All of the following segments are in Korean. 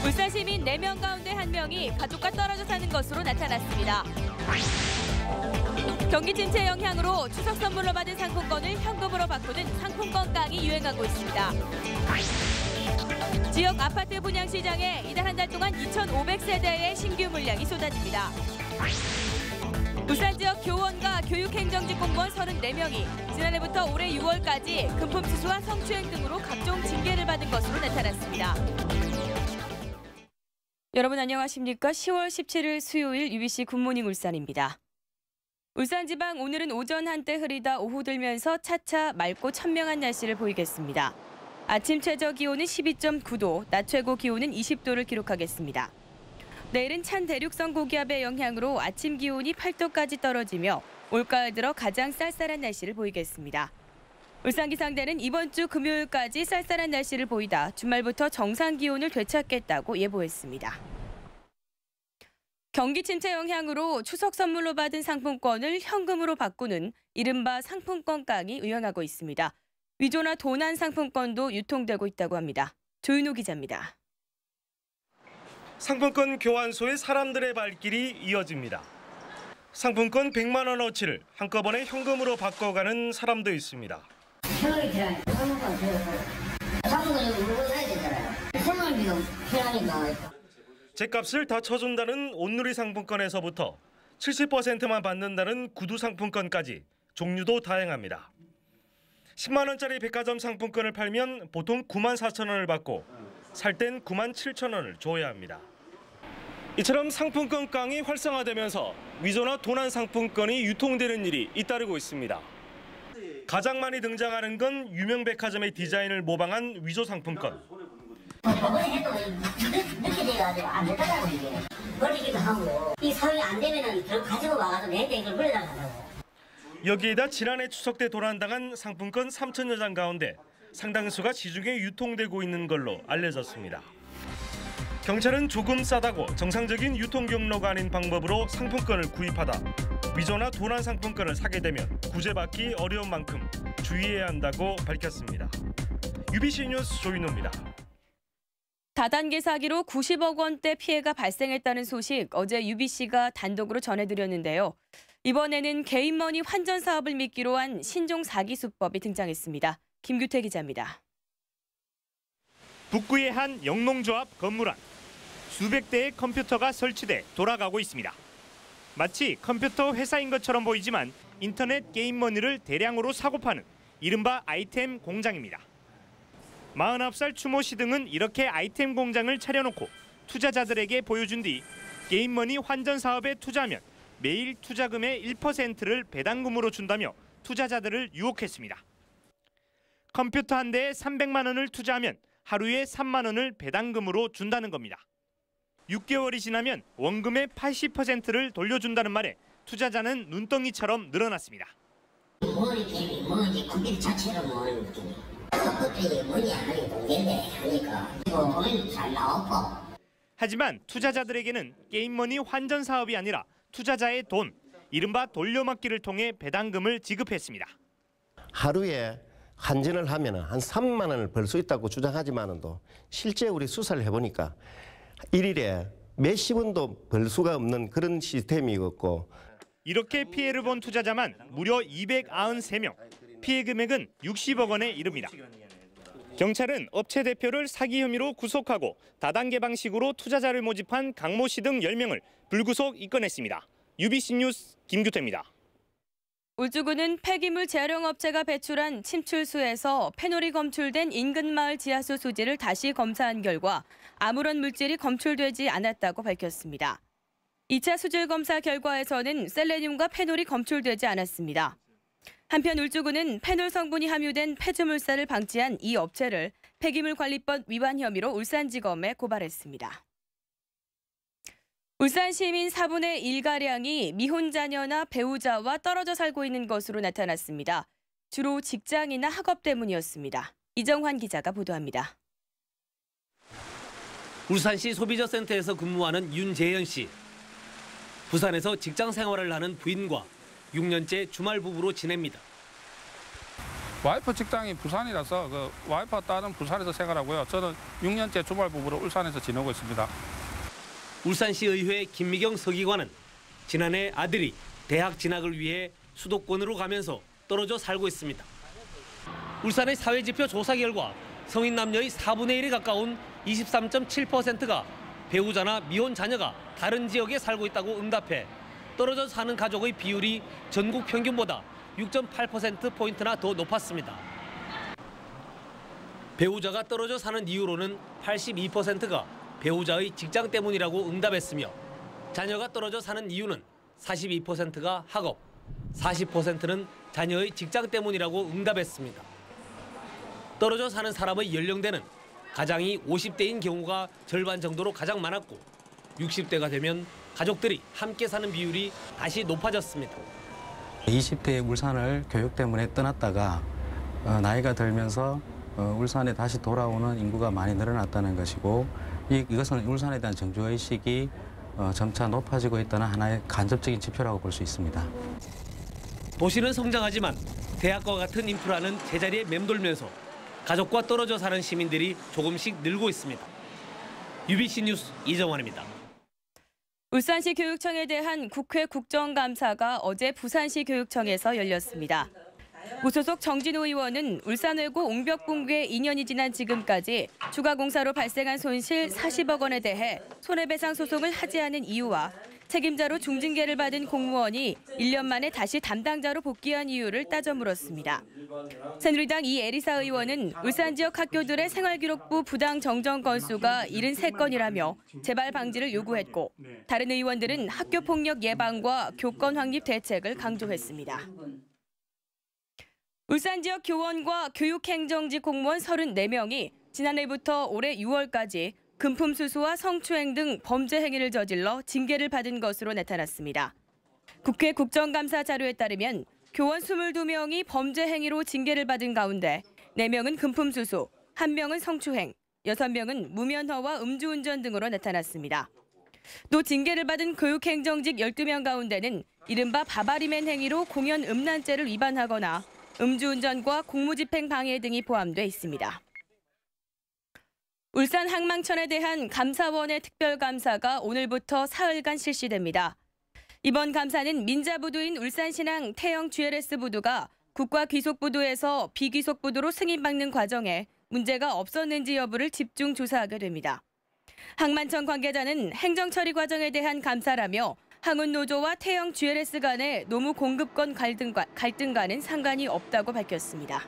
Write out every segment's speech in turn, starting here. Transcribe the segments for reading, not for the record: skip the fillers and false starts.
울산 시민 4명 가운데 1명이 가족과 떨어져 사는 것으로 나타났습니다. 경기 침체 영향으로 추석 선물로 받은 상품권을 현금으로 바꾸는 상품권깡이 유행하고 있습니다. 지역 아파트 분양시장에 이달 한 달 동안 2,500세대의 신규 물량이 쏟아집니다. 울산 지역 교원과 교육행정직 공무원 34명이 지난해부터 올해 6월까지 금품수수와 성추행 등으로 각종 징계를 받은 것으로 나타났습니다. 여러분 안녕하십니까? 10월 17일 수요일 UBC 굿모닝 울산입니다. 울산지방 오늘은 오전 한때 흐리다 오후 들면서 차차 맑고 천명한 날씨를 보이겠습니다. 아침 최저 기온은 12.9도, 낮 최고 기온은 20도를 기록하겠습니다. 내일은 찬 대륙성 고기압의 영향으로 아침 기온이 8도까지 떨어지며 올가을 들어 가장 쌀쌀한 날씨를 보이겠습니다. 울산기상대는 이번 주 금요일까지 쌀쌀한 날씨를 보이다 주말부터 정상 기온을 되찾겠다고 예보했습니다. 경기 침체 영향으로 추석 선물로 받은 상품권을 현금으로 바꾸는 이른바 상품권깡이 유행하고 있습니다. 위조나 도난 상품권도 유통되고 있다고 합니다. 조윤호 기자입니다. 상품권 교환소에 사람들의 발길이 이어집니다. 상품권 100만 원어치를 한꺼번에 현금으로 바꿔가는 사람도 있습니다. 세월이 지나니까 상품권을 물건 사야 되잖아요. 생활비도 필요하니까. 죗값을 다 쳐준다는 온누리 상품권에서부터 70%만 받는다는 구두 상품권까지 종류도 다양합니다. 10만 원짜리 백화점 상품권을 팔면 보통 9만 4천 원을 받고 살 땐 9만 7천 원을 줘야 합니다. 이처럼 상품권 깡이 활성화되면서 위조나 도난 상품권이 유통되는 일이 잇따르고 있습니다. 가장 많이 등장하는 건 유명 백화점의 디자인을 모방한 위조 상품권. 저번에 해도 늦게 돼가지고 안 되더라고 이게. 버리기도 하고 이 사용이 안 되면은 가지고 와가지고 내한테 이걸 물려달라고. 여기에다 지난해 추석 때 도난당한 상품권 3천여 장 가운데 상당수가 시중에 유통되고 있는 걸로 알려졌습니다. 경찰은 조금 싸다고 정상적인 유통 경로가 아닌 방법으로 상품권을 구입하다 위조나 도난 상품권을 사게 되면 구제받기 어려운 만큼 주의해야 한다고 밝혔습니다. UBC 뉴스 조윤호입니다. 다단계 사기로 90억 원대 피해가 발생했다는 소식 어제 UBC가 단독으로 전해드렸는데요. 이번에는 개인머니 환전 사업을 미끼로 한 신종 사기 수법이 등장했습니다. 김규태 기자입니다. 북구의 한 영농조합 건물 안 수백 대의 컴퓨터가 설치돼 돌아가고 있습니다. 마치 컴퓨터 회사인 것처럼 보이지만 인터넷 게임머니를 대량으로 사고 파는 이른바 아이템 공장입니다. 49살 추모 씨 등은 이렇게 아이템 공장을 차려놓고 투자자들에게 보여준 뒤 게임머니 환전 사업에 투자하면 매일 투자금의 1%를 배당금으로 준다며 투자자들을 유혹했습니다. 컴퓨터 한 대에 300만 원을 투자하면 하루에 3만 원을 배당금으로 준다는 겁니다. 6개월이 지나면 원금의 80%를 돌려준다는 말에 투자자는 눈덩이처럼 늘어났습니다. 머니 게임이 뭐지 컴퓨터 자체로 뭐는 느낌이. 컴퓨터에 머니 안 하니 동전대 하니까 이거 보면 잘 나왔고. 하지만 투자자들에게는 게임머니 환전 사업이 아니라 투자자의 돈, 이른바 돌려막기를 통해 배당금을 지급했습니다. 하루에 환전을 하면 한 3만 원을 벌 수 있다고 주장하지만도 실제 우리 수사를 해보니까 일일에 몇십 원도 벌 수가 없는 그런 시스템이었고. 이렇게 피해를 본 투자자만 무려 293명, 피해 금액은 60억 원에 이릅니다. 경찰은 업체 대표를 사기 혐의로 구속하고 다단계 방식으로 투자자를 모집한 강모 씨 등 10명을 불구속 입건했습니다. UBC 뉴스 김규태입니다. 울주군은 폐기물 재활용업체가 배출한 침출수에서 페놀이 검출된 인근 마을 지하수 수지를 다시 검사한 결과 아무런 물질이 검출되지 않았다고 밝혔습니다. 2차 수질 검사 결과에서는 셀레늄과 페놀이 검출되지 않았습니다. 한편 울주군은 페놀 성분이 함유된 폐주물살을 방치한 이 업체를 폐기물관리법 위반 혐의로 울산지검에 고발했습니다. 울산 시민 4분의 1가량이 미혼자녀나 배우자와 떨어져 살고 있는 것으로 나타났습니다. 주로 직장이나 학업 때문이었습니다. 이정환 기자가 보도합니다. 울산시 소비자센터에서 근무하는 윤재현 씨. 부산에서 직장 생활을 하는 부인과 6년째 주말 부부로 지냅니다. 와이프 직장이 부산이라서 그 와이프와 딸은 부산에서 생활하고요. 저는 6년째 주말 부부로 울산에서 지내고 있습니다. 울산시의회 김미경 서기관은 지난해 아들이 대학 진학을 위해 수도권으로 가면서 떨어져 살고 있습니다. 울산의 사회지표 조사 결과 성인 남녀의 4분의 1에 가까운 23.7%가 배우자나 미혼 자녀가 다른 지역에 살고 있다고 응답해 떨어져 사는 가족의 비율이 전국 평균보다 6.8%포인트나 더 높았습니다. 배우자가 떨어져 사는 이유로는 82%가 배우자의 직장 때문이라고 응답했으며 자녀가 떨어져 사는 이유는 42%가 학업, 40%는 자녀의 직장 때문이라고 응답했습니다. 떨어져 사는 사람의 연령대는 가장이 50대인 경우가 절반 정도로 가장 많았고 60대가 되면 가족들이 함께 사는 비율이 다시 높아졌습니다. 20대에 울산을 교육 때문에 떠났다가 나이가 들면서 울산에 다시 돌아오는 인구가 많이 늘어났다는 것이고 이것은 울산에 대한 정조의식이 점차 높아지고 있다는 하나의 간접적인 지표라고 볼 수 있습니다. 도시는 성장하지만 대학과 같은 인프라는 제자리에 맴돌면서 가족과 떨어져 사는 시민들이 조금씩 늘고 있습니다. UBC 뉴스 이정환입니다. 울산시 교육청에 대한 국회 국정감사가 어제 부산시 교육청에서 열렸습니다. 무소속 정진호 의원은 울산외고 옹벽붕괴 2년이 지난 지금까지 추가 공사로 발생한 손실 40억 원에 대해 손해배상 소송을 하지 않은 이유와 책임자로 중징계를 받은 공무원이 1년 만에 다시 담당자로 복귀한 이유를 따져 물었습니다. 새누리당 이에리사 의원은 울산 지역 학교들의 생활기록부 부당 정정 건수가 73건이라며 재발 방지를 요구했고 다른 의원들은 학교폭력 예방과 교권 확립 대책을 강조했습니다. 울산 지역 교원과 교육행정직 공무원 34명이 지난해부터 올해 6월까지 금품 수수와 성추행 등 범죄 행위를 저질러 징계를 받은 것으로 나타났습니다. 국회 국정감사 자료에 따르면 교원 22명이 범죄 행위로 징계를 받은 가운데 4명은 금품 수수, 1명은 성추행, 6명은 무면허와 음주운전 등으로 나타났습니다. 또 징계를 받은 교육행정직 12명 가운데는 이른바 바바리맨 행위로 공연 음란죄를 위반하거나 음주운전과 공무집행 방해 등이 포함돼 있습니다. 울산 항망천에 대한 감사원의 특별감사가 오늘부터 사흘간 실시됩니다. 이번 감사는 민자부두인 울산신항 태영 GLS 부두가 국가귀속부두에서 비귀속부두로 승인받는 과정에 문제가 없었는지 여부를 집중 조사하게 됩니다. 항만천 관계자는 행정처리 과정에 대한 감사라며 항운노조와 태영 GLS 간의 노무 공급권 갈등과는 상관이 없다고 밝혔습니다.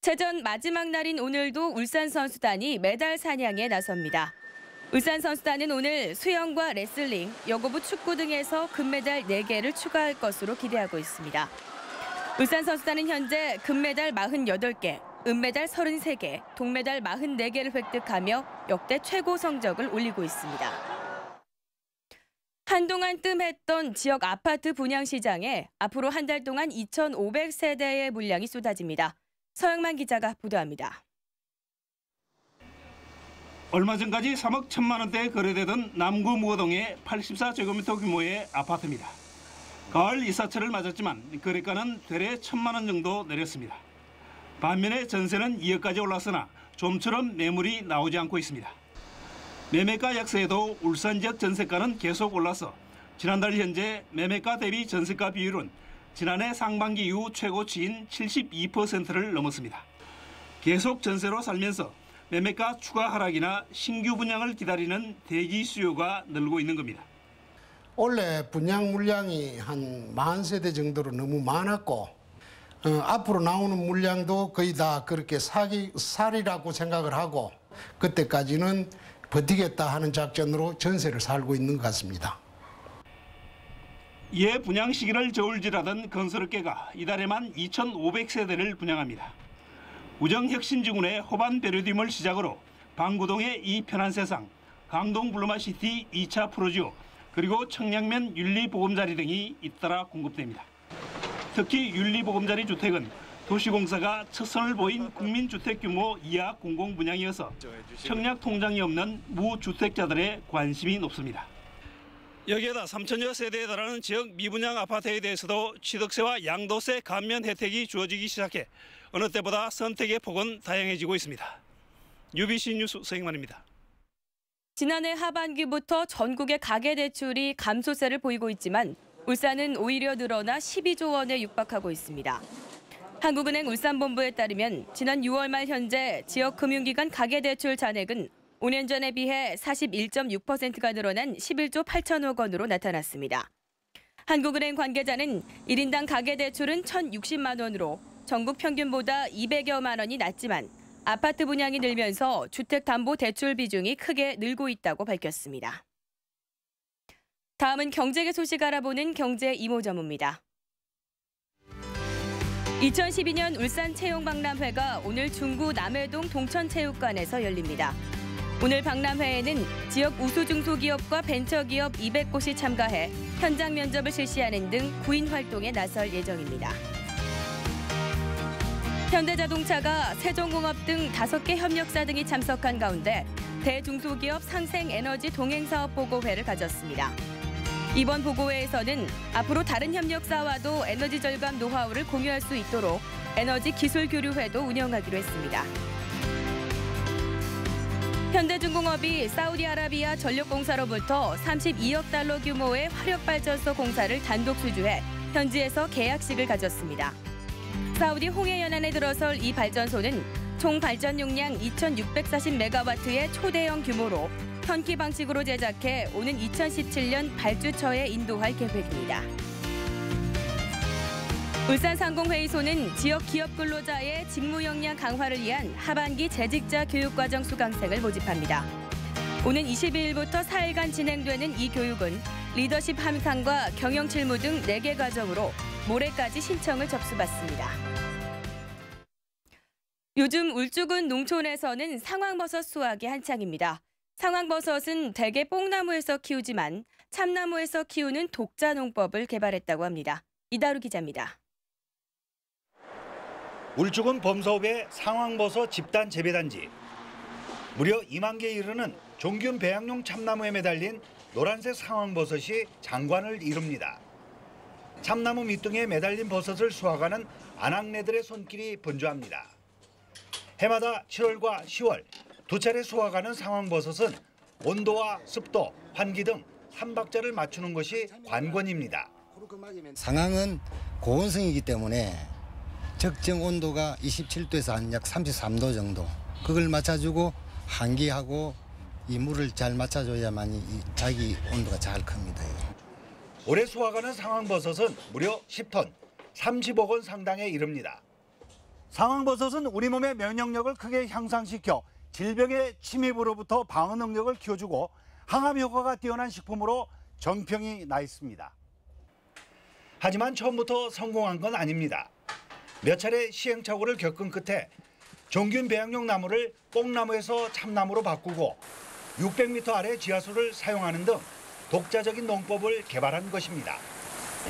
체전 마지막 날인 오늘도 울산 선수단이 메달 사냥에 나섭니다. 울산 선수단은 오늘 수영과 레슬링, 여고부 축구 등에서 금메달 4개를 추가할 것으로 기대하고 있습니다. 울산 선수단은 현재 금메달 48개, 은메달 33개, 동메달 44개를 획득하며 역대 최고 성적을 올리고 있습니다. 한동안 뜸했던 지역 아파트 분양 시장에 앞으로 한 달 동안 2,500세대의 물량이 쏟아집니다. 서영만 기자가 보도합니다. 얼마 전까지 3억 1천만 원대에 거래되던 남구 무거동의 84제곱미터 규모의 아파트입니다. 가을 이사철을 맞았지만 거래가는 되레 1,000만 원 정도 내렸습니다. 반면에 전세는 2억까지 올랐으나 좀처럼 매물이 나오지 않고 있습니다. 매매가 약세에도 울산 지역 전세가는 계속 올라서 지난달 현재 매매가 대비 전세가 비율은 지난해 상반기 이후 최고치인 72%를 넘었습니다. 계속 전세로 살면서 매매가 추가 하락이나 신규 분양을 기다리는 대기 수요가 늘고 있는 겁니다. 원래 분양 물량이 한 40세대 정도로 너무 많았고 앞으로 나오는 물량도 거의 다 그렇게 살이라고 생각을 하고 그때까지는 버티겠다 하는 작전으로 전세를 살고 있는 것 같습니다. 이에 분양 시기를 저울질하던 건설업계가 이달에만 2,500세대를 분양합니다. 우정혁신지구의 호반 베르딤을 시작으로 방구동의 이 편한 세상, 강동 블루마시티 2차 프로지오, 그리고 청량면 윤리보금자리 등이 잇따라 공급됩니다. 특히 윤리보금자리 주택은 도시공사가 첫 선을 보인 국민주택 규모 이하 공공분양이어서 청약 통장이 없는 무주택자들의 관심이 높습니다. 여기에다 3천여 세대에 달하는 지역 미분양 아파트에 대해서도 취득세와 양도세 감면 혜택이 주어지기 시작해 어느 때보다 선택의 폭은 다양해지고 있습니다. UBC 뉴스 서익만입니다. 지난해 하반기부터 전국의 가계대출이 감소세를 보이고 있지만 울산은 오히려 늘어나 12조 원에 육박하고 있습니다. 한국은행 울산본부에 따르면 지난 6월 말 현재 지역 금융기관 가계대출 잔액은 5년 전에 비해 41.6%가 늘어난 11조 8천억 원으로 나타났습니다. 한국은행 관계자는 1인당 가계대출은 1,060만 원으로 전국 평균보다 200여만 원이 낮지만 아파트 분양이 늘면서 주택담보대출 비중이 크게 늘고 있다고 밝혔습니다. 다음은 경제계 소식 알아보는 경제 이모저모입니다. 2012년 울산 채용박람회가 오늘 중구 남해동 동천체육관에서 열립니다. 오늘 박람회에는 지역 우수 중소기업과 벤처기업 200곳이 참가해 현장 면접을 실시하는 등 구인 활동에 나설 예정입니다. 현대자동차가 세종공업 등 5개 협력사 등이 참석한 가운데 대중소기업 상생에너지 동행사업 보고회를 가졌습니다. 이번 보고회에서는 앞으로 다른 협력사와도 에너지 절감 노하우를 공유할 수 있도록 에너지 기술 교류회도 운영하기로 했습니다. 현대중공업이 사우디아라비아 전력공사로부터 32억 달러 규모의 화력발전소 공사를 단독 수주해 현지에서 계약식을 가졌습니다. 사우디 홍해연안에 들어설 이 발전소는 총 발전 용량 2,640메가와트의 초대형 규모로 현기 방식으로 제작해 오는 2017년 발주처에 인도할 계획입니다. 울산상공회의소는 지역 기업 근로자의 직무 역량 강화를 위한 하반기 재직자 교육과정 수강생을 모집합니다. 오는 22일부터 4일간 진행되는 이 교육은 리더십 함상과 경영 실무 등 4개 과정으로 모레까지 신청을 접수받습니다. 요즘 울주군 농촌에서는 상황버섯 수확이 한창입니다. 상황버섯은 대개 뽕나무에서 키우지만 참나무에서 키우는 독자 농법을 개발했다고 합니다. 이다루 기자입니다. 울주군 범서읍의 상황버섯 집단 재배단지. 무려 2만 개에 이르는 종균 배양용 참나무에 매달린 노란색 상황버섯이 장관을 이룹니다. 참나무 밑둥에 매달린 버섯을 수확하는 아낙네들의 손길이 분주합니다. 해마다 7월과 10월 두 차례 수확하는 상황버섯은 온도와 습도, 환기 등 3박자를 맞추는 것이 관건입니다. 상황은 고온성이기 때문에 적정 온도가 27도에서 한 약 33도 정도. 그걸 맞춰주고 환기하고 이 물을 잘 맞춰줘야만 이 자기 온도가 잘 큽니다. 올해 수확하는 상황버섯은 무려 10톤, 30억 원 상당에 이릅니다. 상황버섯은 우리 몸의 면역력을 크게 향상시켜 질병의 침입으로부터 방어 능력을 키워주고 항암 효과가 뛰어난 식품으로 정평이 나 있습니다. 하지만 처음부터 성공한 건 아닙니다. 몇 차례 시행착오를 겪은 끝에 종균 배양용 나무를 뽕나무에서 참나무로 바꾸고 600m 아래 지하수를 사용하는 등 독자적인 농법을 개발한 것입니다.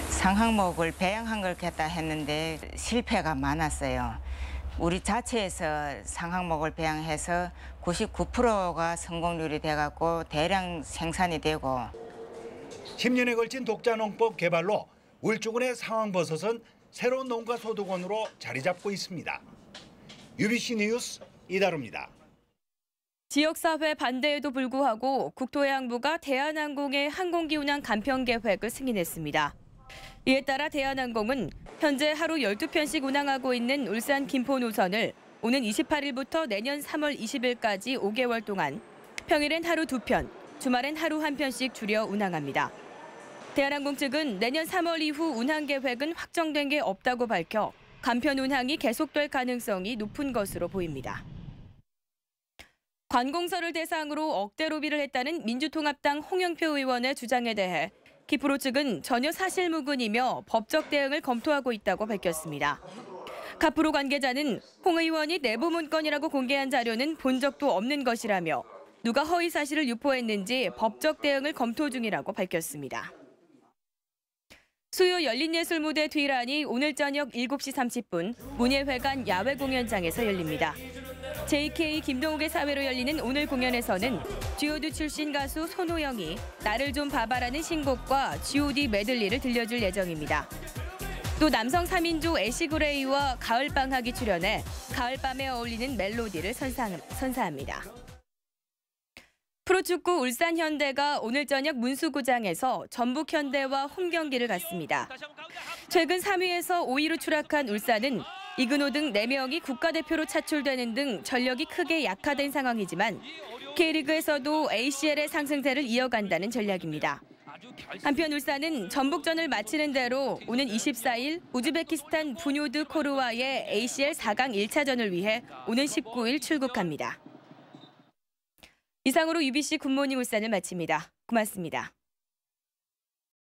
상황목을 배양한 걸 갖다 했는데 실패가 많았어요. 우리 자체에서 상황목을 배양해서 99%가 성공률이 돼갖고 대량 생산이 되고 10년에 걸친 독자 농법 개발로 울주군의 상황버섯은 새로운 농가 소득원으로 자리 잡고 있습니다. UBC 뉴스 이다루입니다. 지역사회 반대에도 불구하고 국토해양부가 대한항공의 항공기 운항 간편 계획을 승인했습니다. 이에 따라 대한항공은 현재 하루 12편씩 운항하고 있는 울산 김포 노선을 오는 28일부터 내년 3월 20일까지 5개월 동안 평일엔 하루 2편, 주말엔 하루 1편씩 줄여 운항합니다. 대한항공 측은 내년 3월 이후 운항 계획은 확정된 게 없다고 밝혀 간편 운항이 계속될 가능성이 높은 것으로 보입니다. 관공서를 대상으로 억대 로비를 했다는 민주통합당 홍영표 의원의 주장에 대해 기프로 측은 전혀 사실무근이며 법적 대응을 검토하고 있다고 밝혔습니다. 카프로 관계자는 홍 의원이 내부 문건이라고 공개한 자료는 본 적도 없는 것이라며 누가 허위 사실을 유포했는지 법적 대응을 검토 중이라고 밝혔습니다. 수요 열린예술무대 뒤란이 오늘 저녁 7시 30분 문예회관 야외공연장에서 열립니다. JK 김동욱의 사회로 열리는 오늘 공연에서는 G.O.D 출신 가수 손호영이 나를 좀 봐봐라는 신곡과 G.O.D 메들리를 들려줄 예정입니다. 또 남성 3인조 애쉬그레이와 가을방학이 출연해 가을밤에 어울리는 멜로디를 선사합니다. 프로축구 울산현대가 오늘 저녁 문수구장에서 전북현대와 홈경기를 갖습니다. 최근 3위에서 5위로 추락한 울산은 이근호 등 4명이 국가대표로 차출되는 등 전력이 크게 약화된 상황이지만 K리그에서도 ACL의 상승세를 이어간다는 전략입니다. 한편 울산은 전북전을 마치는 대로 오는 24일 우즈베키스탄 부뇨드코르와의 ACL 4강 1차전을 위해 오는 19일 출국합니다. 이상으로 UBC 굿모닝 울산을 마칩니다. 고맙습니다.